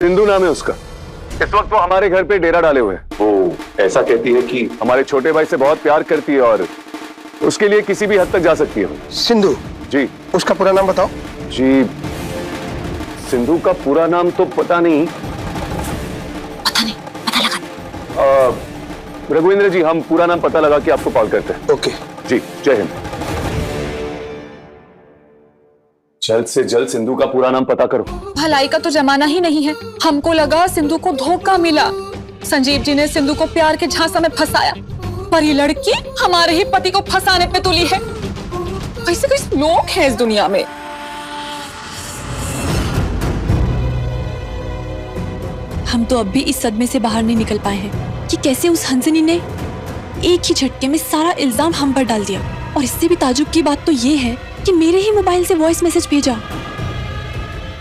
सिंधु नाम है उसका। इस वक्त वो हमारे घर पे डेरा डाले हुए हैं। वो ऐसा कहती है कि हमारे छोटे भाई से बहुत प्यार करती है और उसके लिए किसी भी हद तक जा सकती है। सिंधु? जी। उसका पूरा नाम बताओ। जी, सिंधु का पूरा नाम तो पता नहीं, पता लगा। रघुवेंद्र जी, हम पूरा नाम पता लगा के आपको कॉल करते हैं। ओके जी, जय हिंद। जल्द से जल्द सिंधु का पूरा नाम पता करो। भलाई का तो जमाना ही नहीं है। हमको लगा सिंधु को धोखा मिला, संजीव जी ने सिंधु को प्यार के झांसा में फंसाया, पर ये लड़की हमारे ही पति को फंसाने पे तुली है। कैसे कैसे लोग हैं इस दुनिया में। हम तो अब भी इस सदमे से बाहर नहीं निकल पाए हैं कि कैसे उस हंसनी ने एक ही झटके में सारा इल्जाम हम पर डाल दिया। और इससे भी ताजुब की बात तो ये है कि मेरे ही मोबाइल से वॉइस मैसेज भेजा।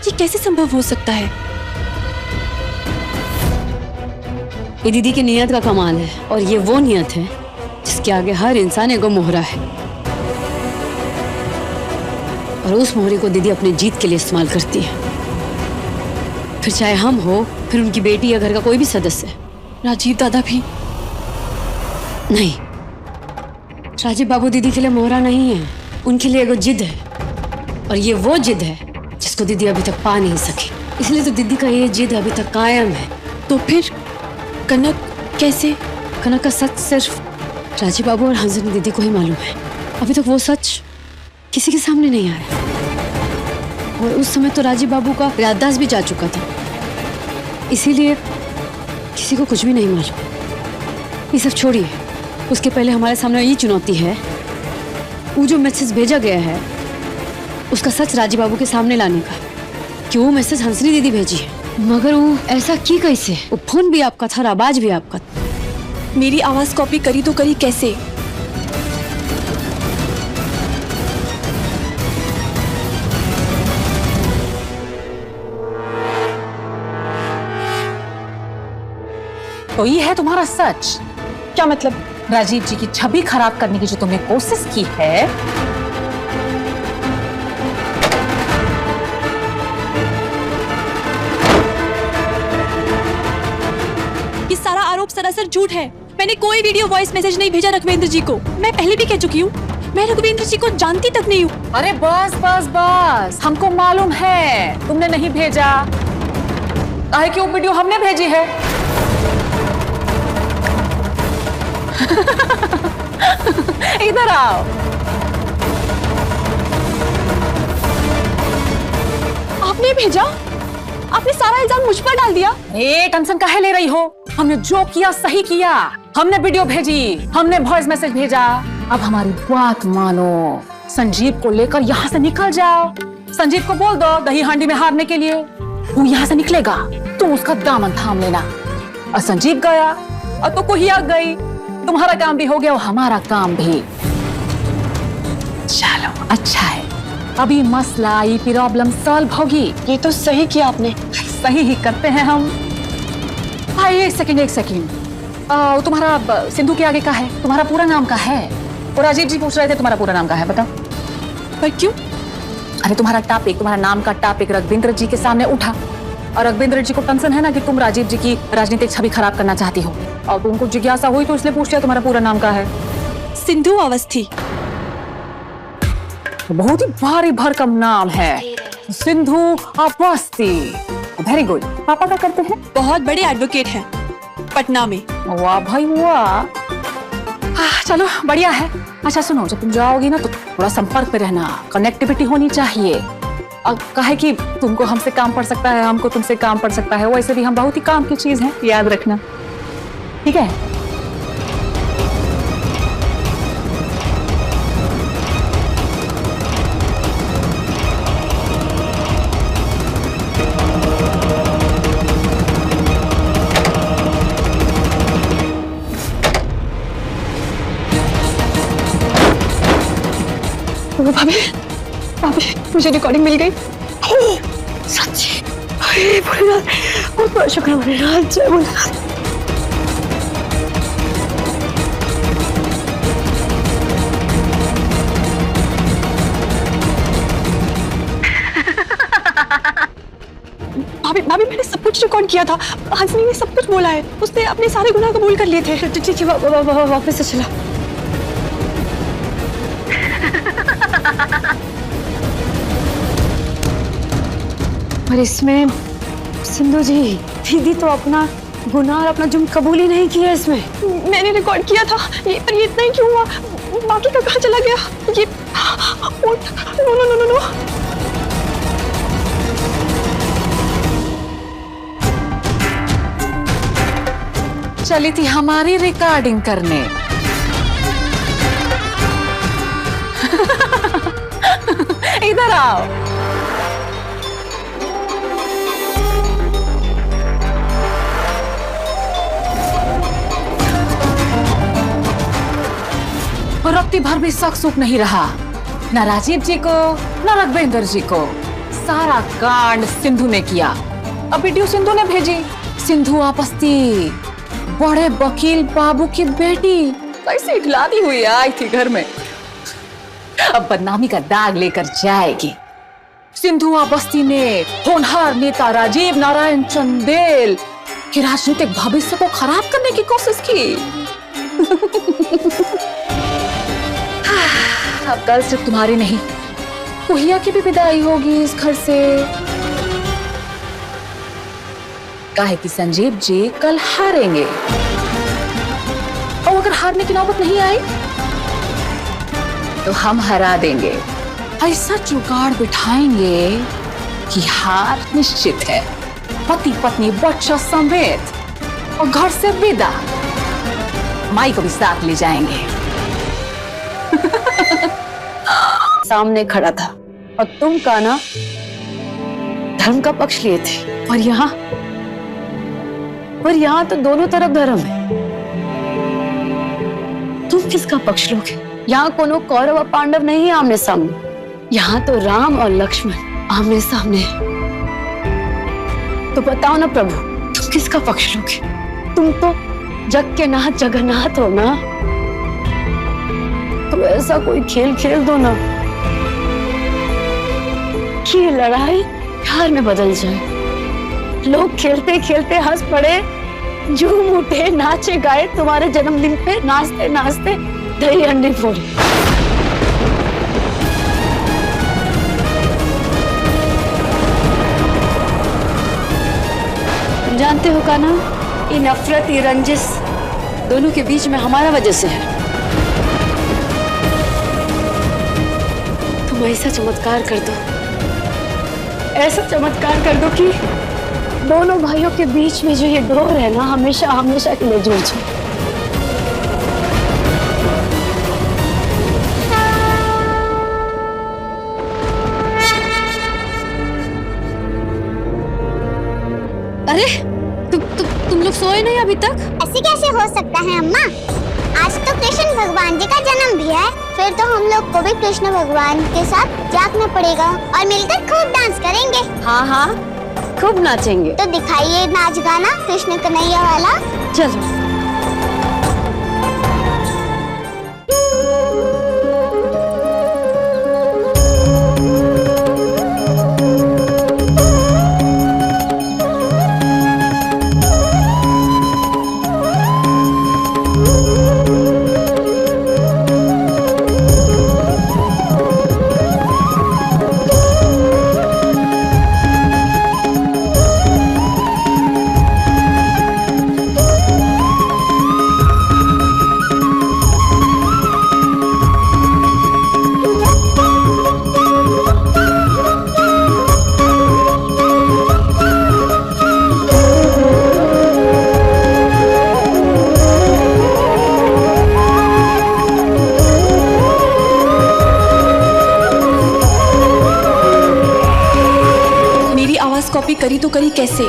ये कैसे संभव हो सकता है? ये दीदी की नीयत का कमाल है, और ये वो नीयत है जिसके आगे हर इंसान एगो मोहरा है, और उस मोहरे को दीदी अपनी जीत के लिए इस्तेमाल करती है। फिर चाहे हम हो, फिर उनकी बेटी या घर का कोई भी सदस्य। राजीव दादा भी नहीं, राजीव बाबू दीदी के लिए मोहरा नहीं है, उनके लिए एगो जिद है, और ये वो जिद है जिसको दीदी अभी तक पा नहीं सकी। इसलिए तो दीदी का ये जिद अभी तक कायम है। तो फिर कनक कैसे? कनक का सच सिर्फ राजीव बाबू और हंसनी दीदी को ही मालूम है। अभी तक वो सच किसी के सामने नहीं आया, और उस समय तो राजीव बाबू का याददाश्त भी जा चुका था, इसीलिए किसी को कुछ भी नहीं मालूम। ये सब छोड़िए, उसके पहले हमारे सामने ये चुनौती है, वो जो मैसेज भेजा गया है उसका सच राजीव बाबू के सामने लाने का, कि वो मैसेज हंसनी दीदी भेजी है। मगर वो ऐसा की कैसे? वो फोन भी आपका था और आवाज भी आपका था। मेरी आवाज कॉपी करी तो करी कैसे? तो ये है तुम्हारा सच? क्या मतलब? राजीव जी की छवि खराब करने की जो तुमने कोशिश की है, ये सारा आरोप सरासर झूठ है। मैंने कोई वीडियो वॉइस मैसेज नहीं भेजा रघुवेंद्र जी को। मैं पहले भी कह चुकी हूँ, मैं रघुवेंद्र जी को जानती तक नहीं हूँ। अरे बस बस बस, हमको मालूम है तुमने नहीं भेजा। काहे कि वो वीडियो हमने भेजी है। इधर आओ। आपने भेजा? आपने सारा इल्जाम मुझ पर डाल दिया। टेंशन काहे ले रही हो? हमने जो किया सही किया। हमने वीडियो भेजी, हमने वॉइस मैसेज भेजा। अब हमारी बात मानो, संजीव को लेकर यहाँ से निकल जाओ। संजीव को बोल दो दही हांडी में हारने के लिए। वो यहाँ से निकलेगा, तुम उसका दामन थाम लेना। और संजीव गया और तो कोई आ गई, तुम्हारा काम भी हो गया और हमारा काम भी। चलो अच्छा है, अभी मसला ये प्रॉब्लम सॉल्व होगी। ये तो सही किया आपने। सही ही करते हैं हम। भाई एक सेकंड, तुम्हारा सिंधु के आगे का है, तुम्हारा पूरा नाम का है? और राजीव जी पूछ रहे थे तुम्हारा पूरा नाम का है, बताओ। पर क्यों? अरे तुम्हारा नाम का टॉपिक रघुवेंद्र जी के सामने उठा, और रघुवेंद्र जी को टेंशन है ना कि तुम राजीव जी की राजनीतिक छवि खराब करना चाहती हो, और तुमको जिज्ञासा हुई तो इसलिए पूछ लिया तुम्हारा पूरा नाम का है। सिंधु अवस्थी। बहुत ही भारी भरकम नाम है, सिंधु अवस्थी। Very good. पापा क्या करते हैं? बहुत बड़े एडवोकेट हैं पटना में। वाह भाई वाह। चलो बढ़िया है। अच्छा सुनो, जब तुम जाओगी ना तो थोड़ा संपर्क में रहना, कनेक्टिविटी होनी चाहिए। अब कहे कि तुमको हमसे काम पड़ सकता है, हमको तुमसे काम पड़ सकता है, वैसे भी हम बहुत ही काम की चीज है, याद रखना, ठीक है? भाभी, भाभी, मुझे रिकॉर्डिंग मिल गई। सच्ची? अरे भोलेनाथ, बहुत बड़ा शुक्र है भोलेनाथ, जय भोलेनाथ। भाभी भाभी मैंने सब कुछ रिकॉर्ड किया था। हंसनी ने सब कुछ बोला है, उसने अपने सारे गुनाह कबूल कर लिए थे। ठीक है, वापस से चला। पर इसमें सिंधु जी, दीदी तो अपना गुनाह और अपना जुर्म कबूल ही नहीं किया इसमें। मैंने रिकॉर्ड किया था, पर ये इतना ही क्यों हुआ? बाकी का कहाँ चला गया? ये no no no no no. चली थी हमारी रिकॉर्डिंग करने। इधर आओ। और रत्ती भर भी शक सुख नहीं रहा, न राजीव जी को न रघवेंद्र जी को। सारा कांड सिंधु ने किया। अब वीडियो सिंधु ने भेजी। सिंधु आपस्ती बड़े वकील बाबू की बेटी कैसे इठलाती हुई आई थी घर में। अब बदनामी का दाग लेकर जाएगी। सिंधु आपस्ती ने होनहार नेता राजीव नारायण चंदेल के राजनीतिक भविष्य को खराब करने की कोशिश की। अब कल सिर्फ तुम्हारी नहीं, कुहिया की भी विदाई होगी इस घर से। काहे कि संजीव जी कल हारेंगे, और अगर हारने की नौबत नहीं आई तो हम हरा देंगे। ऐसा जुगाड़ बिठाएंगे कि हार निश्चित है। पति पत्नी बच्चा समेत और घर से विदा। माई को भी साथ ले जाएंगे। सामने खड़ा था और तुम का ना धर्म का पक्ष लिए थे, और यहाँ तो दोनों तरफ धर्म है। तुम किसका पक्ष लोगे? यहाँ कोनो कौरव और पांडव नहीं है आमने सामने, यहाँ तो राम और लक्ष्मण आमने सामने है। तो बताओ ना प्रभु, तुम किसका पक्ष लोगे? तुम तो जग के नाथ जगन्नाथ हो ना, तो ऐसा कोई खेल खेल दो ना कि ये लड़ाई प्यार में बदल जाए। लोग खेलते खेलते हंस पड़े, झूम उठे, नाचे गाए तुम्हारे जन्मदिन पे, नाचते नाचते दही अंडे फोड़े। तुम जानते हो का ना, ये नफरत, ये रंजिश दोनों के बीच में हमारा वजह से है। तुम ऐसा चमत्कार कर दो, ऐसा चमत्कार कर दो कि दोनों भाइयों के बीच में जो ये डोर है ना, हमेशा हमेशा के लिए जुड़ जाए। अरे तुम लोग सोए नहीं अभी तक? ऐसे कैसे हो सकता है अम्मा? आज तो कृष्ण भगवान जी का जन्म भी है, फिर तो हम लोग को भी कृष्ण भगवान के साथ जागना पड़ेगा और मिलकर खूब डांस करेंगे। हाँ हाँ, खूब नाचेंगे। तो दिखाइए नाच गाना कृष्ण कन्हैया वाला। चलो। कॉपी करी तो करी कैसे?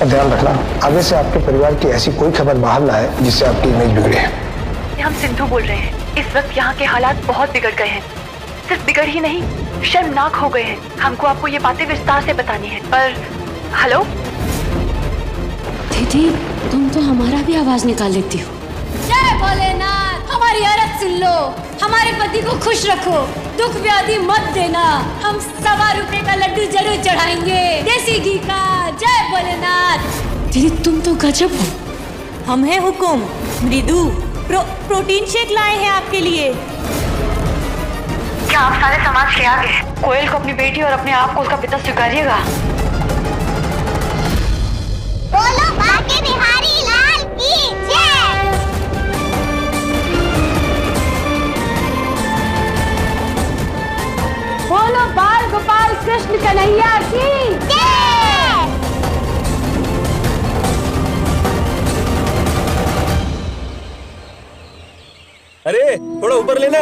ध्यान रखना, आगे से आपके परिवार की ऐसी कोई खबर बाहर ना आए जिससे आपकी इमेज बिगड़े। हम सिंधु बोल रहे हैं। इस वक्त यहाँ के हालात बहुत बिगड़ गए हैं। सिर्फ बिगड़ ही नहीं, शर्मनाक हो गए हैं। हमको आपको ये बातें विस्तार से बतानी है, पर हेलो दीदी, तुम तो हमारा भी आवाज निकाल लेती हो। जय भोलेनाथ, हमारी औरत सुन लो, हमारे पति को खुश रखो, दुख व्याधि मत देना। हम 1.25 रुपए का लड्डू जरूर चढ़ाएंगे, देसी घी का। जय भोलेनाथ। दीदी तुम तो गजब हो। हम हैं हुकुम मृदु, प्रोटीन शेक लाए हैं आपके लिए। क्या आप सारे समाज के आगे कोयल को अपनी बेटी और अपने आप को उसका पिता स्वीकारिएगा? बोलो बाके बिहारी लाल की जय। बोलो बाल गोपाल कृष्ण कन्हैया की जय। अरे थोड़ा ऊपर लेना।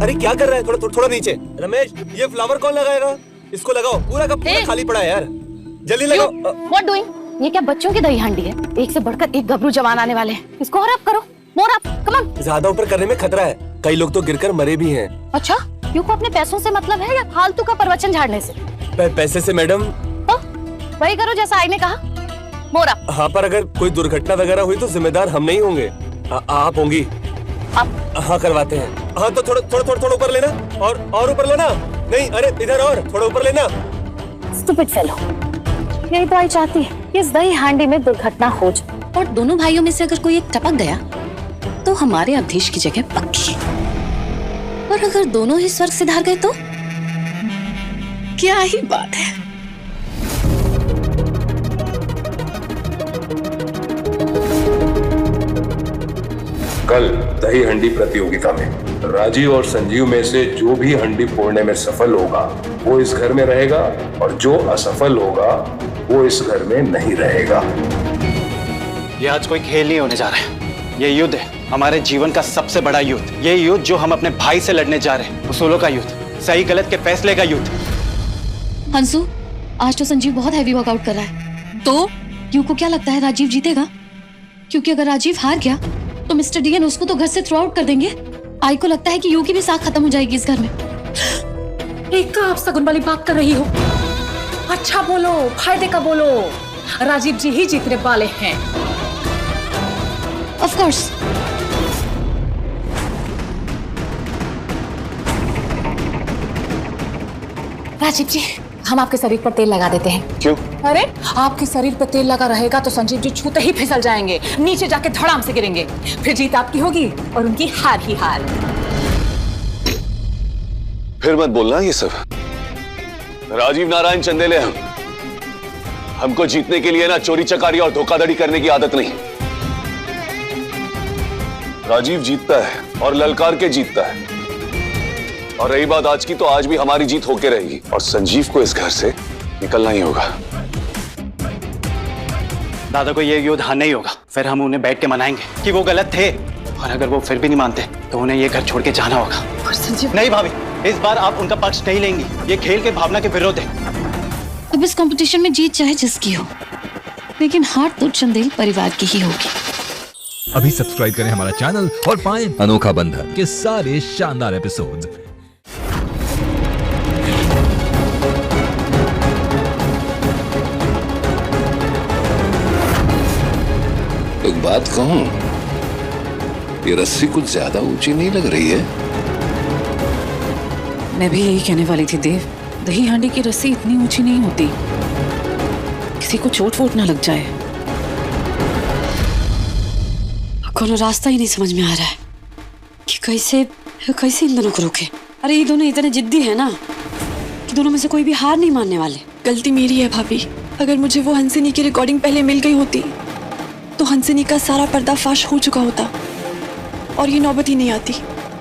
अरे क्या कर रहा है? थोड़ा नीचे। रमेश, ये फ्लावर कौन लगाएगा? इसको लगाओ, पूरा का पूरा खाली पड़ा है यार, जल्दी लगाओ। What doing? ये क्या बच्चों की दही हांडी है? एक से बढ़कर एक गबरू जवान आने वाले हैं। इसको और अप करो, मोर अप, कम ऑन। ज्यादा ऊपर करने में खतरा है, कई लोग तो गिरकर मरे भी हैं। अच्छा, यू को अपने पैसों से मतलब है या फालतू का प्रवचन झाड़ने से? पैसे से मैडम। तो वही करो जैसा आई ने कहा, मोर अप। हाँ, पर अगर कोई दुर्घटना वगैरह हुई तो जिम्मेदार हम नहीं होंगे, आप होंगी। हाँ करवाते हैं। हाँ तो थोड़ा ऊपर लेना, और ऊपर लेना। नहीं, अरे इधर और थोड़ा ऊपर लेना। स्टूपिड फेलो, यही तो आई चाहती है, इस दही हांडी में दुर्घटना हो जाए और दोनों भाइयों में से अगर कोई एक टपक गया तो हमारे अवधेश की जगह पक्की। और अगर दोनों ही स्वर्ग सिधार गए तो क्या ही बात है। कल दही हंडी प्रतियोगिता में राजीव और संजीव में से जो भी हंडी फोड़ने में सफल होगा वो इस घर में रहेगा, और जो असफल होगा वो इस घर में नहीं रहेगा। ये आज कोई खेल नहीं होने जा रहा है, ये युद्ध है, हमारे जीवन का सबसे बड़ा युद्ध। ये युद्ध जो हम अपने भाई से लड़ने जा रहे हैं, उसूलों का युद्ध, सही गलत के फैसले का युद्ध। हंसू, आज तो संजीव बहुत हैवी वर्कआउट कर रहा है, तो यू को क्या लगता है राजीव जीतेगा? क्योंकि अगर राजीव हार गया तो मिस्टर डीएन उसको तो घर से थ्रो आउट कर देंगे। आई को लगता है कि यू की भी साख खत्म हो जाएगी इस घर में। एक आप सगुन वाली बात कर रही हो। अच्छा बोलो, फायदे का बोलो। राजीव जी ही जीतने वाले हैं। Of course. राजीव जी, हम आपके शरीर पर तेल लगा देते हैं। क्यों? अरे आपके शरीर पर तेल लगा रहेगा तो संजीव जी छूते ही फिसल जाएंगे, नीचे जाके धड़ाम से गिरेंगे। फिर जीत आपकी होगी और उनकी हार ही हार। फिर मत बोलना ये सब। राजीव नारायण चंदेले हमको जीतने के लिए ना चोरी चकारी और धोखाधड़ी करने की आदत नहीं। राजीव जीतता है और ललकार के जीतता है। और रही बात आज की, तो आज भी हमारी जीत होके रहेगी और संजीव को इस घर से निकलना ही होगा। दादा को ये युद्ध हारना ही होगा, फिर हम उन्हें बैठ के मनाएंगे कि वो गलत थे, और अगर वो फिर भी नहीं मानते तो उन्हें ये घर छोड़ के जाना होगा। और संजीव, नहीं भाभी, इस बार आप उनका पक्ष नहीं लेंगी, ये खेल के भावना के विरोध है। अब इस कंपटीशन में जीत चाहे जिसकी हो, लेकिन हार तो चंदेल परिवार की ही होगी। अभी सब्सक्राइब करें हमारा चैनल और पाएं अनोखा बंधन के सारे शानदार एपिसोड्स। एक बात कहूं, ये रस्सी कुछ ज्यादा ऊंची नहीं लग रही है? मैं भी यही कहने वाली थी देव, दही हांडी की रस्सी इतनी ऊंची नहीं होती, किसी को चोट वोट ना लग जाए। कोनो रास्ता ही नहीं समझ में आ रहा है कि कैसे इन दोनों को रोके। अरे ये दोनों इतने जिद्दी है ना कि दोनों में से कोई भी हार नहीं मानने वाले। गलती मेरी है भाभी, अगर मुझे वो हंसिनी की रिकॉर्डिंग पहले मिल गई होती तो हंसिनी का सारा पर्दाफाश हो चुका होता और ये नौबत ही नहीं आती।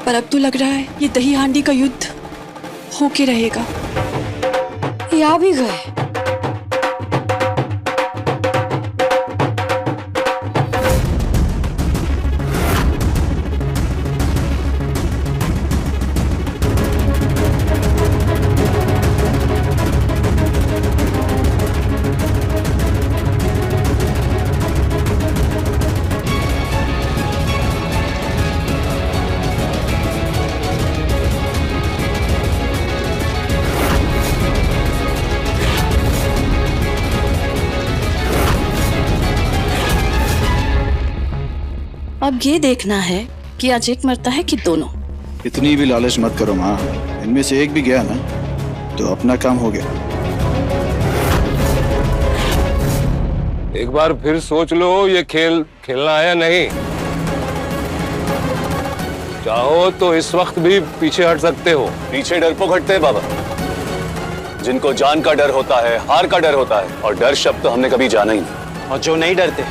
पर अब तो लग रहा है ये दही हांडी का युद्ध होके रहेगा। ये आ भी गए। अब ये देखना है कि आज एक मरता है कि दोनों। इतनी भी लालच मत करो माँ, इनमें से एक भी गया ना तो अपना काम हो गया। एक बार फिर सोच लो ये खेल खेलना है या नहीं। चाहो तो इस वक्त भी पीछे हट सकते हो। पीछे डरपोक हटते हैं बाबा, जिनको जान का डर होता है, हार का डर होता है, और डर शब्द तो हमने कभी जाना ही नहीं। और जो नहीं डरते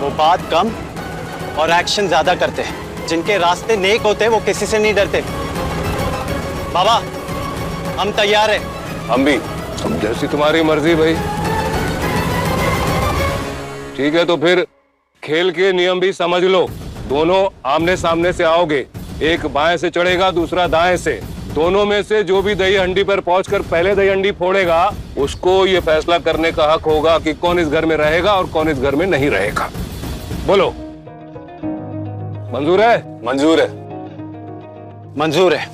वो बात कम और एक्शन ज्यादा करते हैं। जिनके रास्ते नेक होते हैं वो किसी से नहीं डरते। बाबा हम तैयार हैं। हम भी। अब जैसी तुम्हारी मर्जी भाई। ठीक है तो फिर खेल के नियम भी समझ लो। दोनों आमने सामने से आओगे, एक बाएं से चढ़ेगा दूसरा दाएं से। दोनों में से जो भी दही हंडी पर पहुंचकर पहले दही हंडी फोड़ेगा उसको ये फैसला करने का हक होगा कि कौन इस घर में रहेगा और कौन इस घर में नहीं रहेगा। बोलो मंजूर है? मंजूर है। मंजूर है।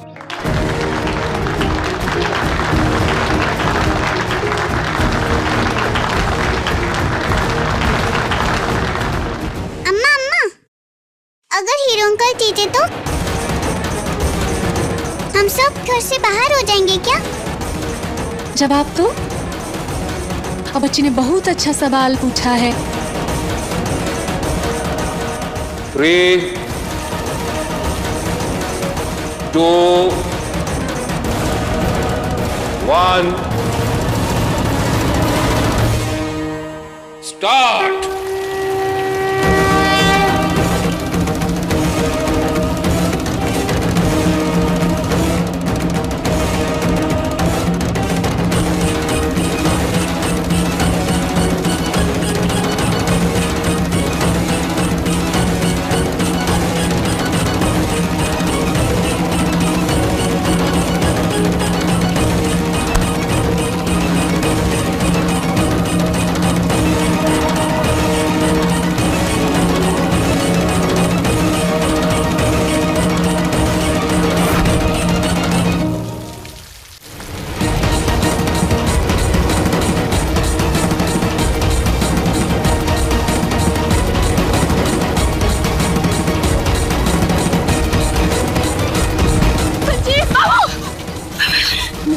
अम्मा अम्मा, अगर हीरो अंकल जीते तो हम सब घर से बाहर हो जाएंगे क्या? जवाब तो अब बच्ची ने बहुत अच्छा सवाल पूछा है। 3, 2, 1 स्टार्ट।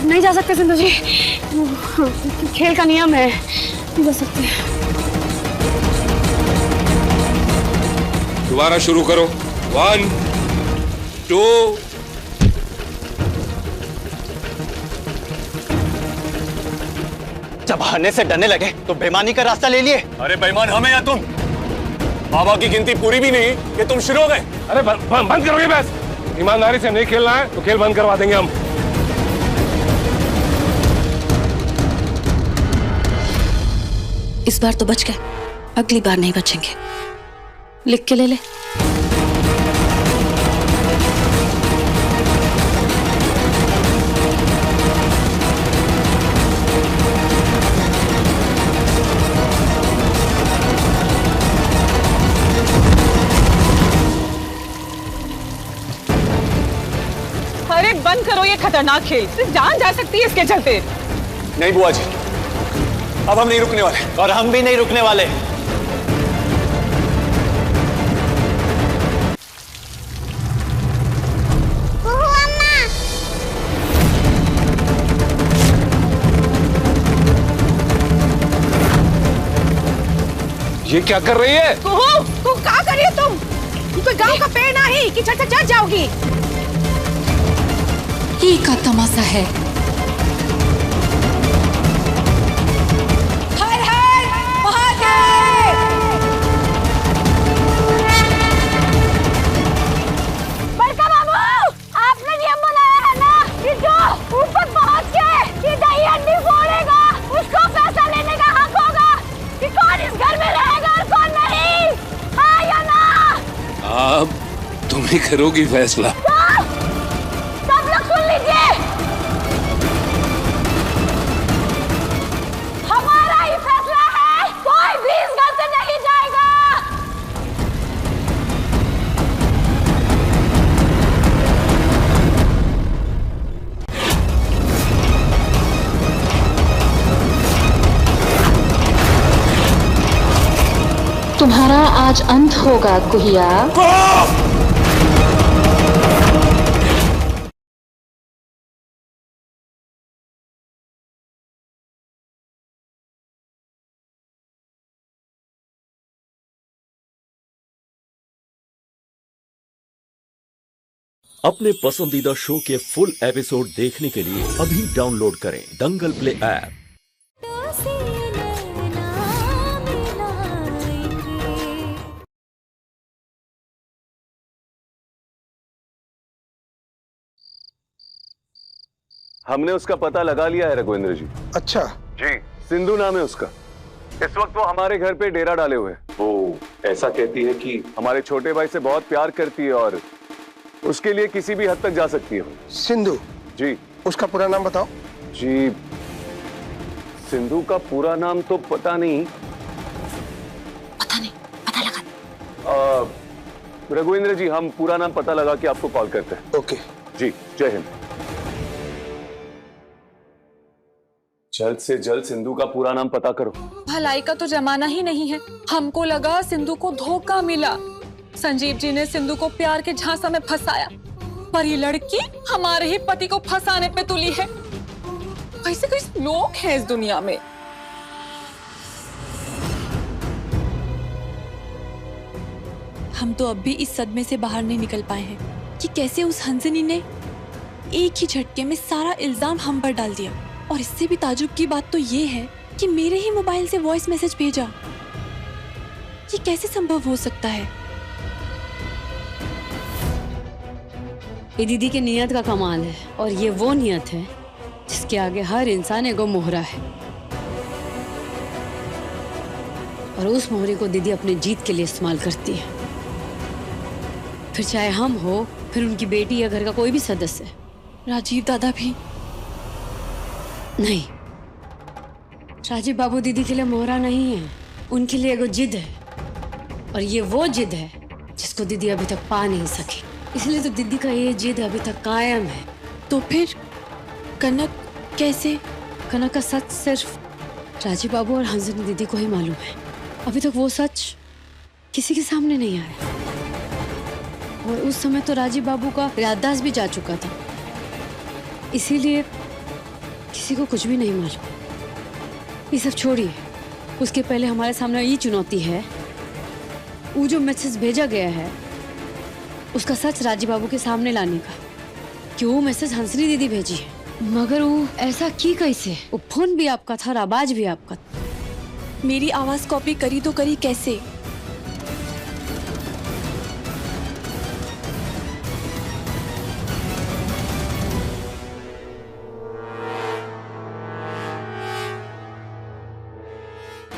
नहीं जा सकते सिंधु जी, खेल का नियम है, नहीं जा सकते। दोबारा शुरू करो। 1, 2 जब हारने से डरने लगे तो बेईमानी का रास्ता ले लिए। अरे बेईमान हमें या तुम? बाबा की गिनती पूरी भी नहीं कि तुम शुरू हो गए। अरे बंद करो ये बस। ईमानदारी से नहीं खेलना है तो खेल बंद करवा देंगे हम। इस बार तो बच गए, अगली बार नहीं बचेंगे। लिख के ले ले। अरे बंद करो ये खतरनाक खेल, जान जा सकती है इसके चलते। नहीं बुआ जी, अब हम नहीं रुकने वाले। और हम भी नहीं रुकने वाले। ये क्या कर रही है? तू क्या कर रही है तुम? कोई गांव का पेड़ ना ही कि झट झट जाओगी। ये का तमाशा है। अब तुम ही करोगी फैसला। सब लोग सुन लीजिए, हमारा ही फैसला है, कोई भी इस घर से नहीं जाएगा। तुम्हारा आज अंत होगा कुहिया। अपने पसंदीदा शो के फुल एपिसोड देखने के लिए अभी डाउनलोड करें दंगल प्ले ऐप। हमने उसका पता लगा लिया है रघुवेंद्र जी। अच्छा जी, सिंधु नाम है उसका। इस वक्त वो हमारे घर पे डेरा डाले हुए हैं। वो ऐसा कहती है कि हमारे छोटे भाई से बहुत प्यार करती है और उसके लिए किसी भी हद तक जा सकती है। सिंधु? जी। उसका पूरा नाम बताओ। जी, सिंधु का पूरा नाम तो पता नहीं। पता लगा। रघुवेंद्र जी, हम पूरा नाम पता लगा के आपको कॉल करते हैं। ओके जी, जय हिंद। जल्द से जल्द सिंधु का पूरा नाम पता करो। भलाई का तो जमाना ही नहीं है। हमको लगा सिंधु को धोखा मिला। संजीव जी ने सिंधु को प्यार के झांसा में फंसाया, पर ये लड़की हमारे ही पति को फंसाने पे तुली है। कैसे कैसे लोग हैं इस दुनिया में। हम तो अब भी इस सदमे से बाहर नहीं निकल पाए हैं कि कैसे उस हंसनी ने एक ही झटके में सारा इल्जाम हम पर डाल दिया। और इससे भी ताजुब की बात तो ये है कि मेरे ही मोबाइल से वॉइस मैसेज भेजा। ये कैसे संभव हो सकता है? ये दीदी की नियत का कमाल है, और ये वो नियत है जिसके आगे हर इंसान एगो मोहरा है, और उस मोहरे को दीदी अपने जीत के लिए इस्तेमाल करती है। फिर चाहे हम हो, फिर उनकी बेटी या घर का कोई भी सदस्य। राजीव दादा भी नहीं। राजीव बाबू दीदी के लिए मोहरा नहीं है, उनके लिए एगो जिद है, और ये वो जिद है जिसको दीदी अभी तक पा नहीं सकी। इसलिए तो दीदी का ये जिद अभी तक कायम है। तो फिर कनक कैसे? कनक का सच सिर्फ राजीव बाबू और हंसनी दीदी को ही मालूम है। अभी तक वो सच किसी के सामने नहीं आया, और उस समय तो राजीव बाबू का याददाश्त भी जा चुका था, इसीलिए किसी को कुछ भी नहीं मालूम। ये सब छोड़िए, उसके पहले हमारे सामने ये चुनौती है, वो जो मैसेज भेजा गया है उसका सच राजीव बाबू के सामने लाने का, कि वो मैसेज हंसनी दीदी भेजी है। मगर वो ऐसा की कैसे? वो फोन भी आपका था और आवाज भी आपका। मेरी आवाज कॉपी करी तो करी कैसे?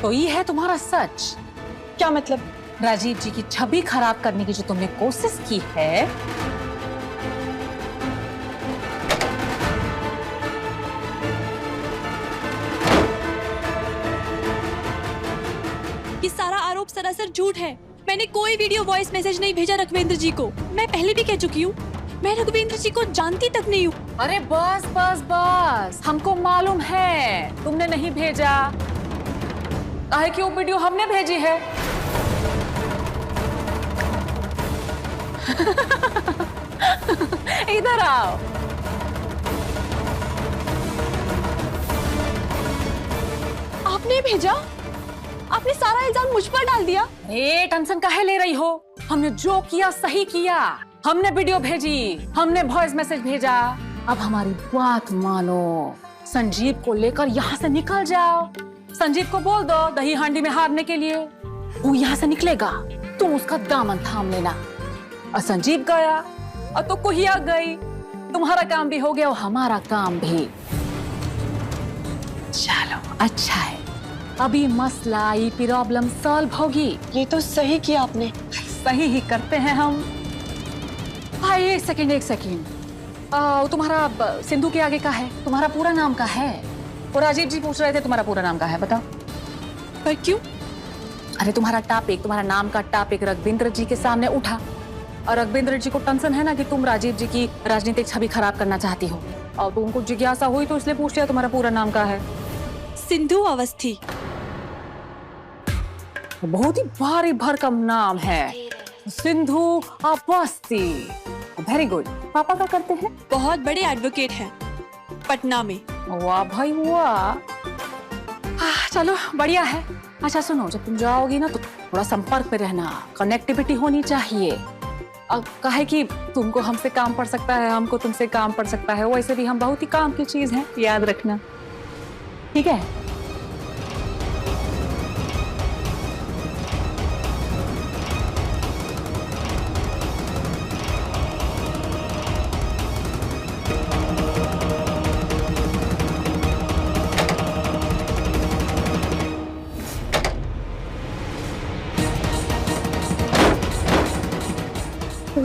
तो ये है तुम्हारा सच? क्या मतलब? राजीव जी की छवि खराब करने की जो तुमने कोशिश की है, ये सारा आरोप सरासर झूठ है। मैंने कोई वीडियो वॉइस मैसेज नहीं भेजा रघुवेंद्र जी को। मैं पहले भी कह चुकी हूँ, मैं रघुवेंद्र जी को जानती तक नहीं हूँ। अरे बस बस बस, हमको मालूम है तुमने नहीं भेजा। काहे कि वो वीडियो हमने भेजी है। इधर आओ। आपने भेजा? आपने सारा इल्जाम मुझ पर डाल दिया। टेंशन काहे ले रही हो? हमने जो किया सही किया। हमने वीडियो भेजी, हमने वॉइस मैसेज भेजा। अब हमारी बात मानो, संजीव को लेकर यहाँ से निकल जाओ। संजीव को बोल दो दही हांडी में हारने के लिए। वो यहाँ से निकलेगा, तुम उसका दामन थाम लेना। और संजीव गया और तो कुहिया गई। तुम्हारा काम भी हो गया और हमारा काम भी। चलो अच्छा है, अभी मसला, ये प्रॉब्लम सॉल्व होगी। ये तो सही किया आपने। सही ही करते हैं हम। भाई एक सेकंड। तुम्हारा सिंधु के आगे का है, तुम्हारा पूरा नाम का है? और राजीव जी पूछ रहे थे तुम्हारा पूरा नाम का है, बताओ। पर क्यों? अरे तुम्हारा टॉपिक, तुम्हारा नाम का टॉपिक रघुवेंद्र जी के सामने उठा, और रघुवेंद्र जी को टेंशन है ना कि तुम राजीव जी की राजनीतिक छवि खराब करना चाहती हो, और तो उनको जिज्ञासा हुई तो इसलिए पूछ लिया तुम्हारा पूरा नाम का है। सिंधु अवस्थी। बहुत ही भारी भरकम नाम है, सिंधु अवस्थी। Very good. पापा क्या करते हैं? बहुत बड़े एडवोकेट हैं पटना में। वाह भाई वाह। चलो बढ़िया है। अच्छा सुनो, जब तुम जाओगी ना तो थोड़ा संपर्क पे रहना, कनेक्टिविटी होनी चाहिए। अब काहे कि तुमको हमसे काम पड़ सकता है, हमको तुमसे काम पड़ सकता है, वैसे भी हम बहुत ही काम की चीज हैं, याद रखना, ठीक है?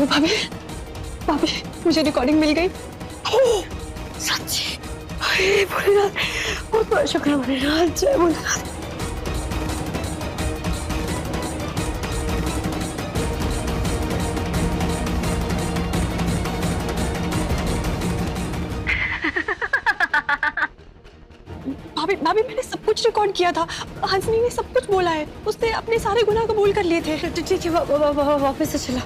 भाभी, भाभी, मुझे रिकॉर्डिंग मिल गई। सच्ची? अरे भोलेनाथ, बहुत बहुत शुक्र भोलेनाथ, जय भोलेनाथ। भाभी, भाभी, मैंने सब कुछ रिकॉर्ड किया था। हंसनी ने सब कुछ बोला है। उसने अपने सारे गुनाह कबूल कर लिए थे। ठीक है, वापस से चला।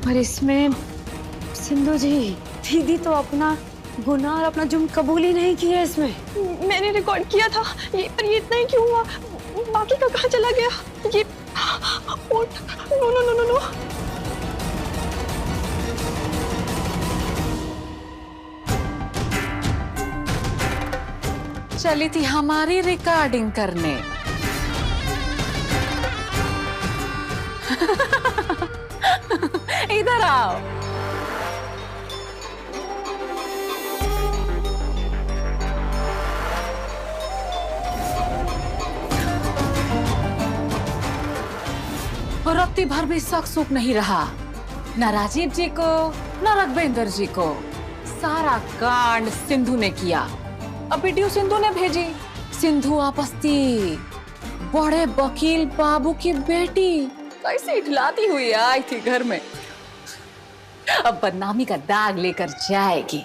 पर इसमें सिंधु जी, दीदी तो अपना गुनाह और अपना जुर्म कबूल ही नहीं किया इसमें। मैंने रिकॉर्ड किया था, पर ये इतना ही क्यों हुआ? बाकी का कहाँ चला गया? ये no no no no no. चली थी हमारी रिकॉर्डिंग करने। इधर आओ। रत्ती भर भी शक सुख नहीं रहा, न राजीव जी को न रघवेंद्र जी को। सारा कांड सिंधु ने किया। अब वीडियो सिंधु ने भेजी। सिंधु आपस्ती बड़े वकील बाबू की बेटी कैसे इठलाती हुई आई थी घर में। अब बदनामी का दाग लेकर जाएगी।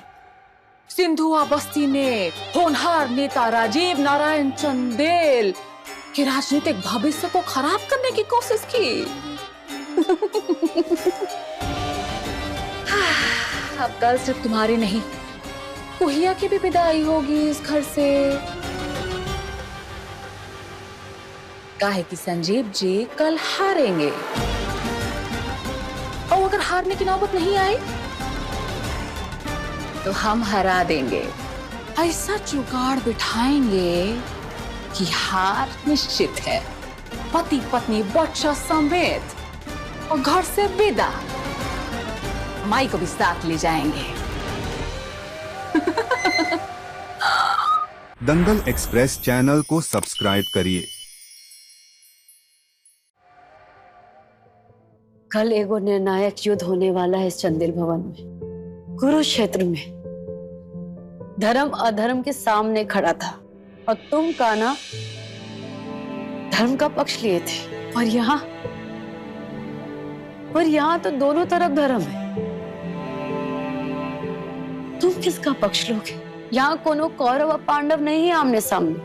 सिंधु अवस्थी ने होनहार नेता राजीव नारायण चंदेल के राजनीतिक भविष्य को खराब करने की कोशिश की। अब कल सिर्फ तुम्हारी नहीं, कुहिया की भी विदाई होगी इस घर से। काहे कि संजीव जी कल हारेंगे, और अगर हारने की नौबत नहीं आई तो हम हरा देंगे। ऐसा जुगाड़ बिठाएंगे कि हार निश्चित है। पति पत्नी बच्चा समेत और घर से विदा। माई को भी साथ ले जाएंगे। दंगल एक्सप्रेस चैनल को सब्सक्राइब करिए। कल एगो निर्णायक युद्ध होने वाला है इस चंदेल भवन में, कुरुक्षेत्र में। धर्म अधर्म के सामने खड़ा था और तुम कान्हा धर्म का पक्ष लिए थे। पर यहाँ तो दोनों तरफ धर्म है। तुम किसका पक्ष लोगे? यहाँ कोनो कौरव और पांडव नहीं है आमने सामने।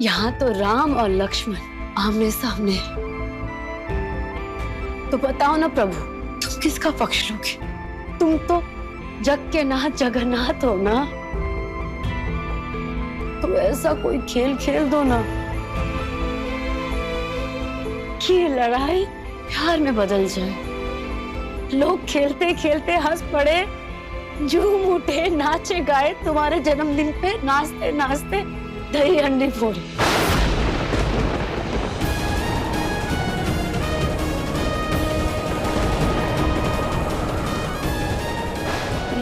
यहाँ तो राम और लक्ष्मण आमने सामने है। तो बताओ ना प्रभु, तुम किसका पक्ष लोगे? तुम तो जग के नाथ जगन्नाथ हो ना। तो ऐसा कोई खेल खेल दो ना कि ये लड़ाई प्यार में बदल जाए। लोग खेलते खेलते हंस पड़े, झूम उठे, नाचे गाए तुम्हारे जन्मदिन पे, नाचते नाचते दही हंडी फोड़े।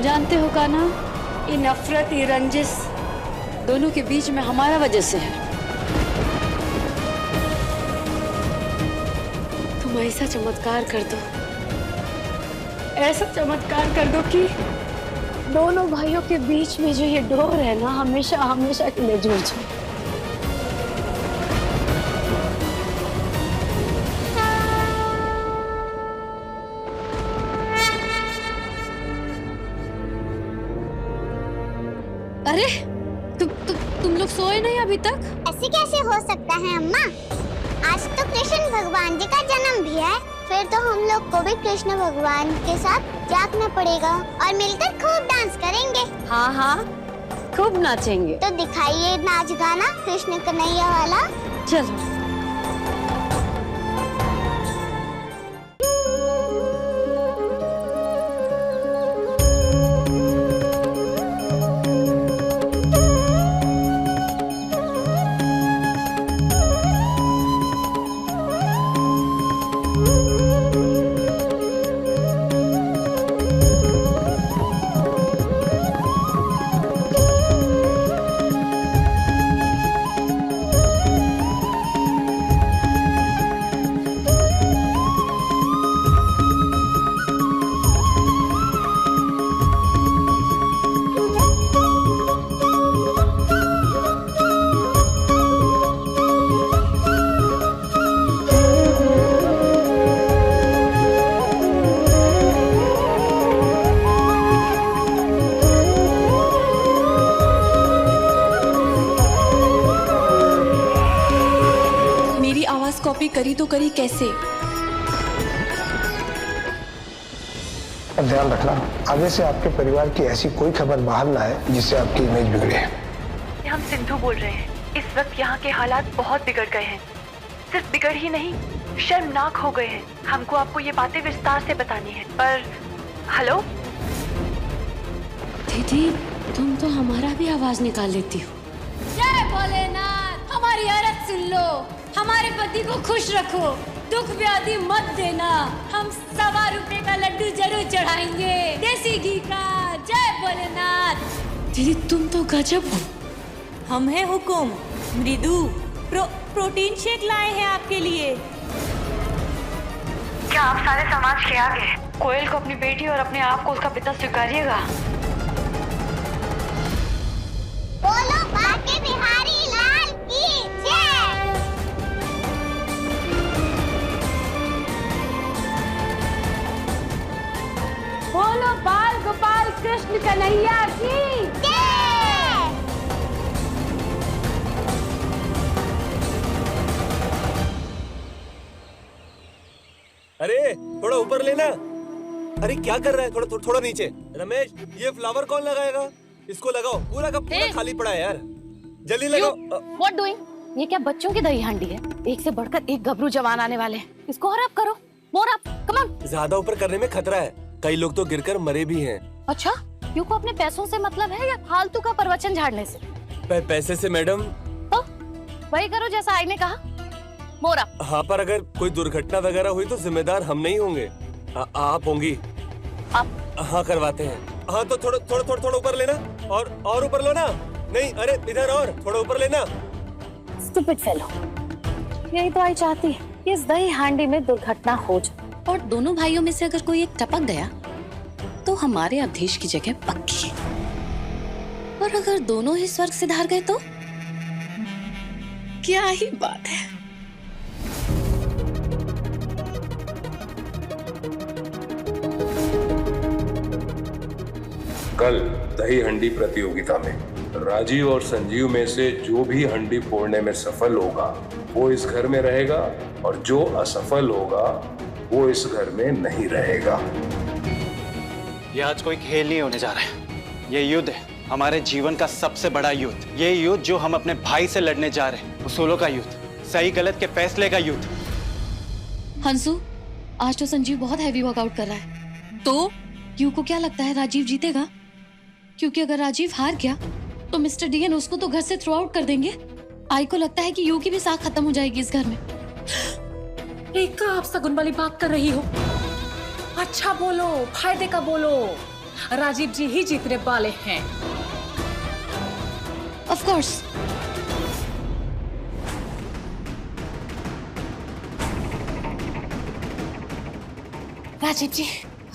जानते हो कान्हा, ये नफरत, ये रंजिश दोनों के बीच में हमारा वजह से है। तुम ऐसा चमत्कार कर दो, ऐसा चमत्कार कर दो कि दोनों भाइयों के बीच में जो ये डोर है ना, हमेशा हमेशा के लिए जुड़ जाए। अरे तुम लोग सोए नहीं अभी तक? ऐसे कैसे हो सकता है अम्मा? आज तो कृष्ण भगवान जी का जन्म भी है। फिर तो हम लोग को भी कृष्ण भगवान के साथ जागना पड़ेगा और मिलकर खूब डांस करेंगे। हाँ हाँ, खूब नाचेंगे। तो दिखाइए नाच गाना कृष्ण कन्हैया वाला। चलो। कॉपी करी तो करी कैसे? और ध्यान रखना आगे से आपके परिवार की ऐसी कोई खबर बाहर ना आए जिससे आपकी इमेज बिगड़े। हम सिंधु बोल रहे हैं। इस वक्त यहाँ के हालात बहुत बिगड़ गए हैं। सिर्फ बिगड़ ही नहीं, शर्मनाक हो गए हैं। हमको आपको ये बातें विस्तार से बतानी है। पर हेलो दीदी, तुम तो हमारा भी आवाज निकाल लेती हो। जय भोलेनाथ, हमारी अर्ज सुन लो, हमारे पति को खुश रखो, दुख व्याधि मत देना। हम 1.25 रुपए का लड्डू जरूर चढ़ाएंगे, देसी घी का। जय भोलेनाथ। दीदी तुम तो गजब हो। हम हैं हुकुम, मृदु प्रोटीन शेक लाए हैं आपके लिए। क्या आप सारे समाज के आगे कोयल को अपनी बेटी और अपने आप को उसका पिता स्वीकारिएगा? बोलो बाके बिहारी लाल की जय। बोलो बाल गोपाल कृष्ण कन्हैया की जय। अरे थोड़ा ऊपर लेना। अरे क्या कर रहा है? थोड़ा नीचे। रमेश, ये फ्लावर कौन लगाएगा? इसको लगाओ, पूरा का पूरा खाली पड़ा है यार, जल्दी लगाओ। What doing? ये क्या बच्चों की दही हांडी है? एक से बढ़कर एक गबरू जवान आने वाले हैं। इसको और अप करो, मोर अप, कम ऑन। ज्यादा ऊपर करने में खतरा है, कई लोग तो गिरकर मरे भी हैं। अच्छा, क्यों को अपने पैसों से मतलब है या फालतू का प्रवचन झाड़ने से? पैसे से मैडम। तो वही करो जैसा आई ने कहा, मोर अप। हाँ, पर अगर कोई दुर्घटना वगैरह हुई तो जिम्मेदार हम नहीं होंगे, आप होंगी। आप? हाँ करवाते हैं। हाँ तो थोड़ा ऊपर लेना, और ऊपर लो ना। नहीं, अरे इधर और थोड़ा ऊपर लेना। स्टूपिड फेलो, यही तो आई चाहती है कि इस दही हांडी में दुर्घटना हो जाए। और दोनों भाइयों में से अगर कोई एक टपक गया तो हमारे अवधेश की जगह पक्की है। और अगर दोनों ही स्वर्ग सिधार गए तो क्या ही बात है। कल दही हंडी प्रतियोगिता में राजीव और संजीव में से जो भी हंडी फोड़ने में सफल होगा वो इस घर में रहेगा, और जो असफल होगा वो इस घर में नहीं रहेगा। ये आज कोई खेल नहीं होने जा रहा है, ये युद्ध है, हमारे जीवन का सबसे बड़ा युद्ध। ये युद्ध जो हम अपने भाई से लड़ने जा रहे हैं, उसूलों का युद्ध, सही गलत के फैसले का युद्ध। हंसू, आज तो संजीव बहुत हैवी वर्कआउट कर रहा है, तो यू को क्या लगता है राजीव जीतेगा? क्योंकि अगर राजीव हार गया तो मिस्टर डीएन उसको तो घर से थ्रो आउट कर देंगे। आई को लगता है कि यू की भी साख खत्म हो जाएगी इस घर में। एक आप सगुन वाली बात कर रही हो। अच्छा बोलो, फायदे का बोलो। राजीव जी ही जीतने वाले हैं। Of course. राजीव जी,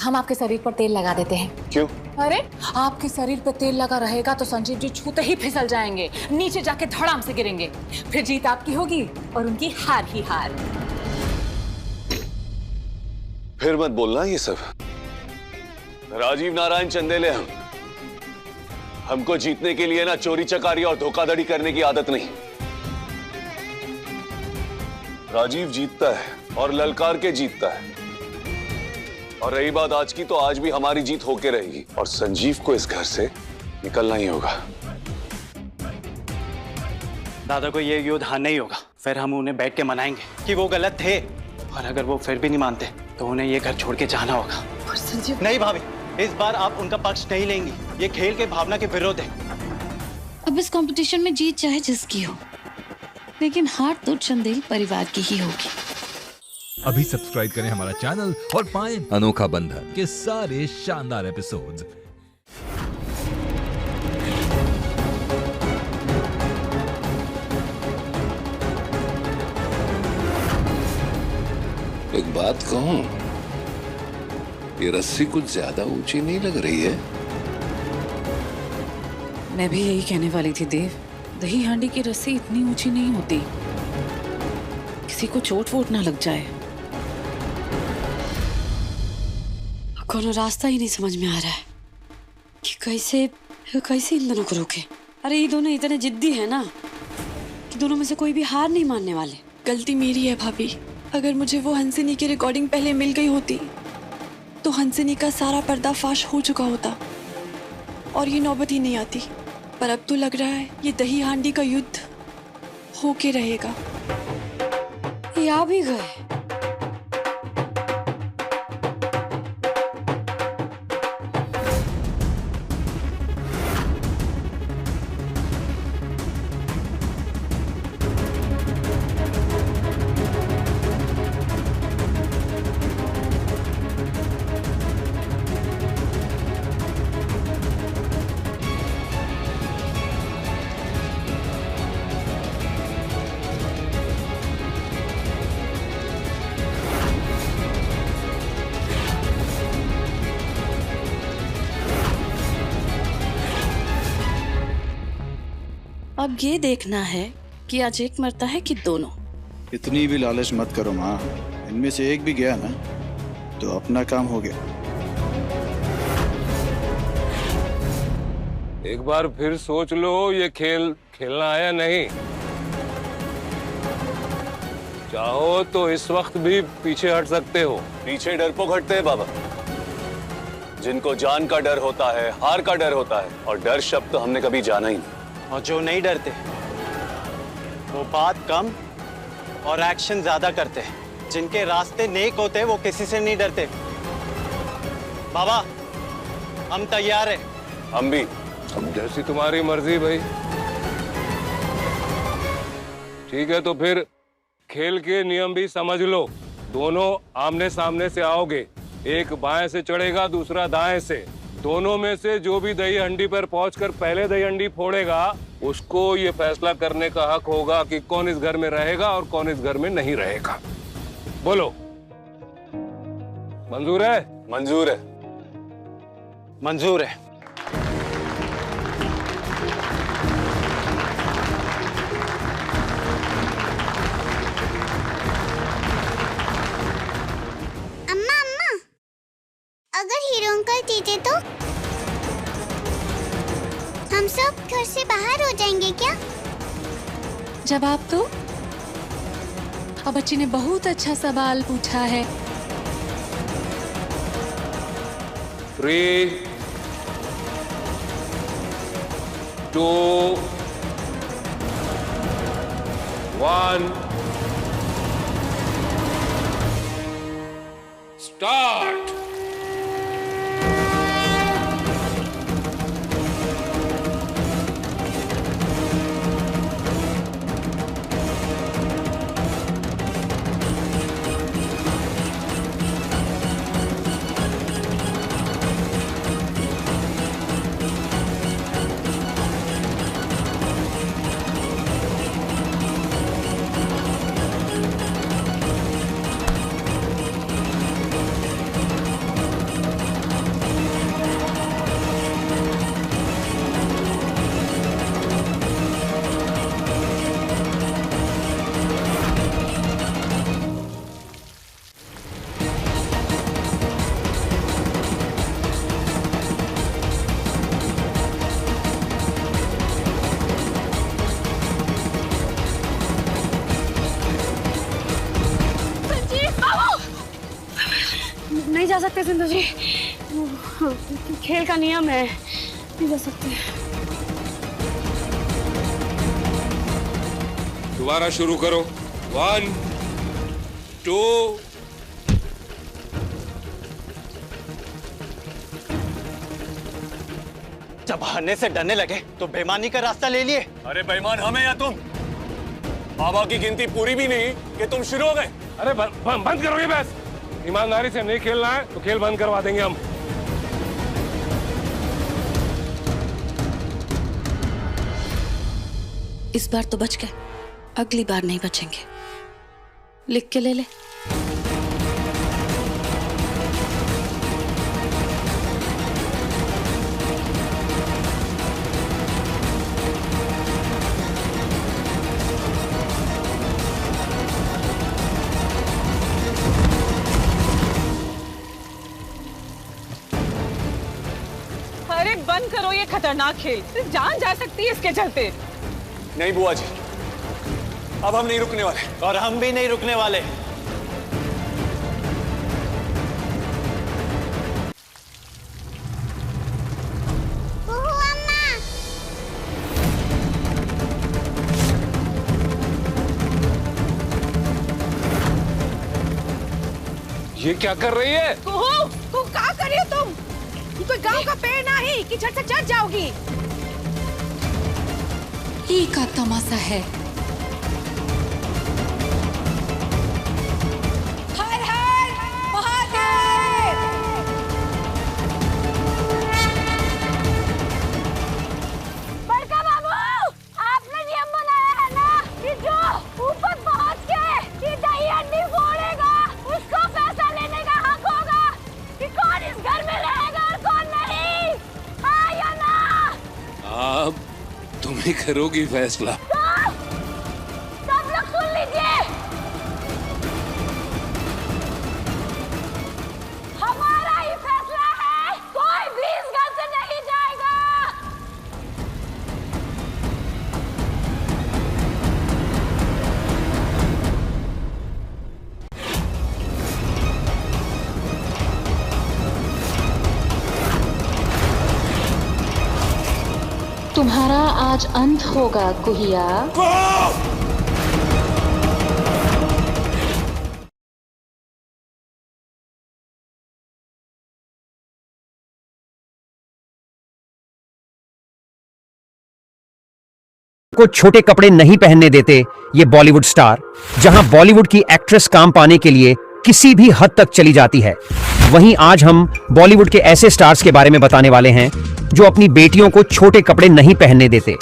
हम आपके शरीर पर तेल लगा देते हैं। क्यों? अरे आपके शरीर पर तेल लगा रहेगा तो संजीव जी छूते ही फिसल जाएंगे, नीचे जाके धड़ाम से गिरेंगे। फिर जीत आपकी होगी और उनकी हार ही हार। फिर मत बोलना ये सब। राजीव नारायण चंदेले हमको जीतने के लिए ना चोरी चकारी और धोखाधड़ी करने की आदत नहीं। राजीव जीतता है और ललकार के जीतता है। और रही बात आज की, तो आज भी हमारी जीत होके रहेगी और संजीव को इस घर से निकलना ही होगा। दादा को ये युद्ध हारना ही होगा। फिर हम उन्हें बैठ के मनाएंगे कि वो गलत थे, और अगर वो फिर भी नहीं मानते तो उन्हें ये घर छोड़ के जाना होगा। और संजीव नहीं भाभी, इस बार आप उनका पक्ष नहीं लेंगी। ये खेल के भावना के विरोध है। अब इस कंपटीशन में जीत चाहे जिसकी हो, लेकिन हार तो चंदेल परिवार की ही होगी। अभी सब्सक्राइब करें हमारा चैनल और पाएं अनोखा बंधन के सारे शानदार एपिसोड्स। एक बात कहूं, ये रस्सी कुछ ज्यादा ऊंची नहीं लग रही है? मैं भी यही कहने वाली थी देव। दही हांडी की रस्सी इतनी ऊंची नहीं होती, किसी को चोट वोट ना लग जाए। कोनो रास्ता ही नहीं समझ में आ रहा है कि कैसे इन दोनों को रोके। अरे ये दोनों इतने जिद्दी है ना कि दोनों में से कोई भी हार नहीं मानने वाले। गलती मेरी है भाभी। अगर मुझे वो हंसिनी की रिकॉर्डिंग पहले मिल गई होती तो हंसिनी का सारा पर्दाफाश हो चुका होता और ये नौबत ही नहीं आती। पर अब तो लग रहा है ये दही हांडी का युद्ध होके रहेगा। ये आ भी गए। अब ये देखना है कि आज एक मरता है कि दोनों। इतनी भी लालच मत करो माँ, इनमें से एक भी गया ना तो अपना काम हो गया। एक बार फिर सोच लो, ये खेल खेलना है या नहीं। चाहो तो इस वक्त भी पीछे हट सकते हो। पीछे डरपोक हटते हैं बाबा, जिनको जान का डर होता है, हार का डर होता है, और डर शब्द तो हमने कभी जाना ही नहीं। और जो नहीं डरते वो बात कम और एक्शन ज्यादा करते हैं। जिनके रास्ते नेक होते हैं वो किसी से नहीं डरते। बाबा, हम तैयार हैं। हम भी। अब जैसी तुम्हारी मर्जी भाई। ठीक है, तो फिर खेल के नियम भी समझ लो। दोनों आमने सामने से आओगे, एक बाएं से चढ़ेगा, दूसरा दाएं से। दोनों में से जो भी दही हंडी पर पहुंचकर पहले दही हंडी फोड़ेगा, उसको ये फैसला करने का हक होगा कि कौन इस घर में रहेगा और कौन इस घर में नहीं रहेगा। बोलो, मंजूर है? मंजूर है। मंजूर है। अम्मा अम्मा, अगर हीरो अंकल जीते तो हम सब घर से बाहर हो जाएंगे क्या? जवाब तो अब बच्ची ने बहुत अच्छा सवाल पूछा है। 3, 2, 1, स्टार्ट। नहीं जा सकते सिंधु जी, खेल का नियम है, नहीं जा सकते। दोबारा शुरू करो। 1 2 जब हारने से डरने लगे तो बेईमानी का रास्ता ले लिए। अरे बेईमान हमें या तुम? बाबा की गिनती पूरी भी नहीं कि तुम शुरू हो गए। अरे बंद करो ये बस। ईमानदारी से नहीं खेलना है तो खेल बंद करवा देंगे हम। इस बार तो बच गए, अगली बार नहीं बचेंगे। लिख के ले ले। अरे बंद करो ये खतरनाक खेल, जान जा सकती है इसके चलते। नहीं बुआ जी, अब हम नहीं रुकने वाले। और हम भी नहीं रुकने वाले। ये क्या कर रही है? कुहू, क्या कर रही हो तुम? ये कोई गांव का पेड़ नहीं कि झट से चढ़ जाओगी। ये का तमाशा है। हर हर महादेव। बड़का बाबू, आपने नियम बनाया है ना कि जो ऊपर पहुंच के ये दही हंडी फोड़ेगा उसको पैसा लेने का हक होगा कि कौन इस घर में रहेगा और कौन नहीं। हाँ या ना? अब तुम ही करोगी फैसला। सब लोग सुन लीजिए, हमारा ही फैसला है, कोई भी इस घर से नहीं जाएगा। तुम्हारा आज अंत होगा कुहिया। को छोटे कपड़े नहीं पहनने देते ये बॉलीवुड स्टार, जहां बॉलीवुड की एक्ट्रेस काम पाने के लिए किसी भी हद तक चली जाती है, वहीं आज हम बॉलीवुड के ऐसे स्टार्स के बारे में बताने वाले हैं जो अपनी बेटियों को छोटे कपड़े नहीं पहनने देते।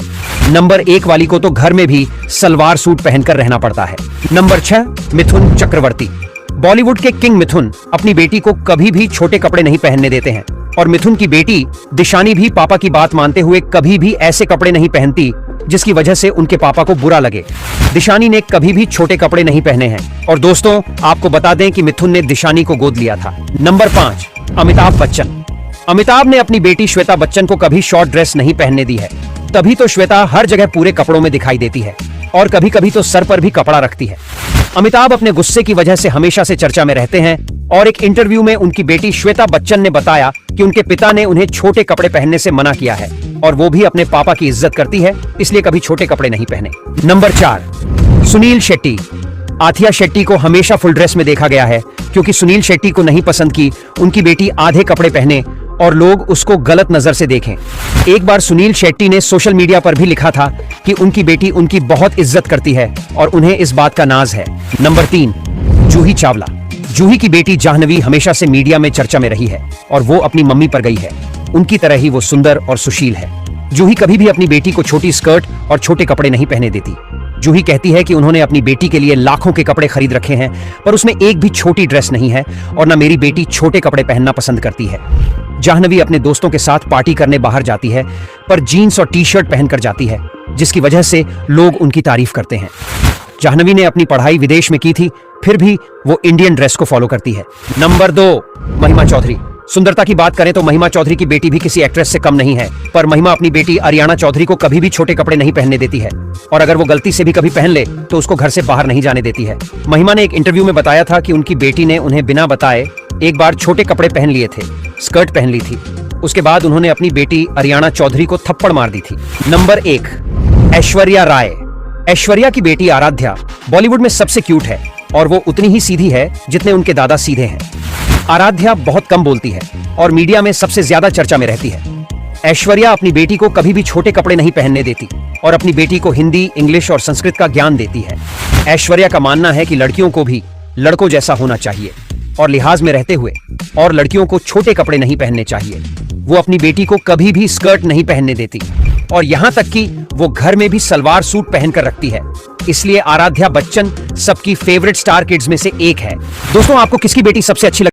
नंबर 1 वाली को तो घर में भी सलवार सूट पहनकर रहना पड़ता है। नंबर 6, मिथुन चक्रवर्ती। बॉलीवुड के किंग मिथुन अपनी बेटी को कभी भी छोटे कपड़े नहीं पहनने देते हैं और मिथुन की बेटी दिशानी भी पापा की बात मानते हुए कभी भी ऐसे कपड़े नहीं पहनती जिसकी वजह से उनके पापा को बुरा लगे। दिशानी ने कभी भी छोटे कपड़े नहीं पहने हैं और दोस्तों आपको बता दें कि मिथुन ने दिशानी को गोद लिया था। नंबर 5, अमिताभ बच्चन। अमिताभ ने अपनी बेटी श्वेता बच्चन को कभी शॉर्ट ड्रेस नहीं पहनने दी है, तभी तो श्वेता हर जगह पूरे कपड़ों में दिखाई देती है और कभी कभी तो सर पर भी कपड़ा रखती है। अमिताभ अपने गुस्से की वजह से हमेशा से चर्चा में रहते हैं और एक इंटरव्यू में उनकी बेटी श्वेता बच्चन ने बताया कि उनके पिता ने उन्हें छोटे कपड़े पहनने से मना किया है और वो भी अपने पापा की इज्जत करती है, इसलिए कभी छोटे कपड़े नहीं पहने। नंबर 4, सुनील शेट्टी। आथिया शेट्टी को हमेशा फुल ड्रेस में देखा गया है क्योंकि सुनील शेट्टी को नहीं पसंद कि उनकी बेटी आधे कपड़े पहने और लोग उसको गलत नजर से देखें। एक बार सुनील शेट्टी ने सोशल मीडिया पर भी लिखा था कि उनकी बेटी उनकी बहुत इज्जत करती है और उन्हें इस बात का नाज है। नंबर 3, जूही चावला। जूही की बेटी जाह्नवी हमेशा से मीडिया में चर्चा में रही है और वो अपनी मम्मी पर गई है। उनकी तरह ही वो सुंदर और सुशील है। जूही कभी भी अपनी बेटी को छोटी स्कर्ट और छोटे कपड़े नहीं पहने देती। जूही कहती है कि उन्होंने अपनी बेटी के लिए लाखों के कपड़े खरीद रखे हैं पर उसमें एक भी छोटी ड्रेस नहीं है और न मेरी बेटी छोटे कपड़े पहनना पसंद करती है। जाह्नवी अपने दोस्तों के साथ पार्टी करने बाहर जाती है पर जीन्स और टी शर्ट पहनकर जाती है जिसकी वजह से लोग उनकी तारीफ करते हैं। जाह्नवी ने अपनी पढ़ाई विदेश में की थी फिर भी वो इंडियन ड्रेस को फॉलो करती है। नंबर 2, महिमा चौधरी। सुंदरता की बात करें तो महिमा चौधरी की बेटी भी किसी एक्ट्रेस से कम नहीं है, पर महिमा अपनी बेटी अरियाना चौधरी को कभी भी छोटे कपड़े नहीं पहनने देती है और अगर वो गलती से भी कभी पहन ले तो उसको घर से बाहर नहीं जाने देती है। महिमा ने एक इंटरव्यू में बताया था कि उनकी बेटी ने उन्हें बिना बताए एक बार छोटे कपड़े पहन लिए थे, स्कर्ट पहन ली थी। उसके बाद उन्होंने अपनी बेटी अरियाना चौधरी को थप्पड़ मार दी थी। नंबर 1, ऐश्वर्या राय। ऐश्वर्या की बेटी आराध्या बॉलीवुड में सबसे क्यूट है और वो उतनी ही सीधी है जितने उनके दादा सीधे हैं। आराध्या बहुत कम बोलती है और मीडिया में सबसे ज्यादा चर्चा में रहती है। ऐश्वर्या अपनी बेटी को कभी भी छोटे कपड़े नहीं पहनने देती और अपनी बेटी को हिंदी, इंग्लिश और संस्कृत का ज्ञान देती है। ऐश्वर्या का मानना है कि लड़कियों को भी लड़कों जैसा होना चाहिए और लिहाज में रहते हुए और लड़कियों को छोटे कपड़े नहीं पहनने चाहिए। वो अपनी बेटी को कभी भी स्कर्ट नहीं पहनने देती और यहाँ तक कि वो घर में भी सलवार सूट पहनकर रखती है। इसलिए आराध्या बच्चन सबकी फेवरेट स्टार किड्स में से एक है। दोस्तों, आपको किसकी बेटी सबसे अच्छी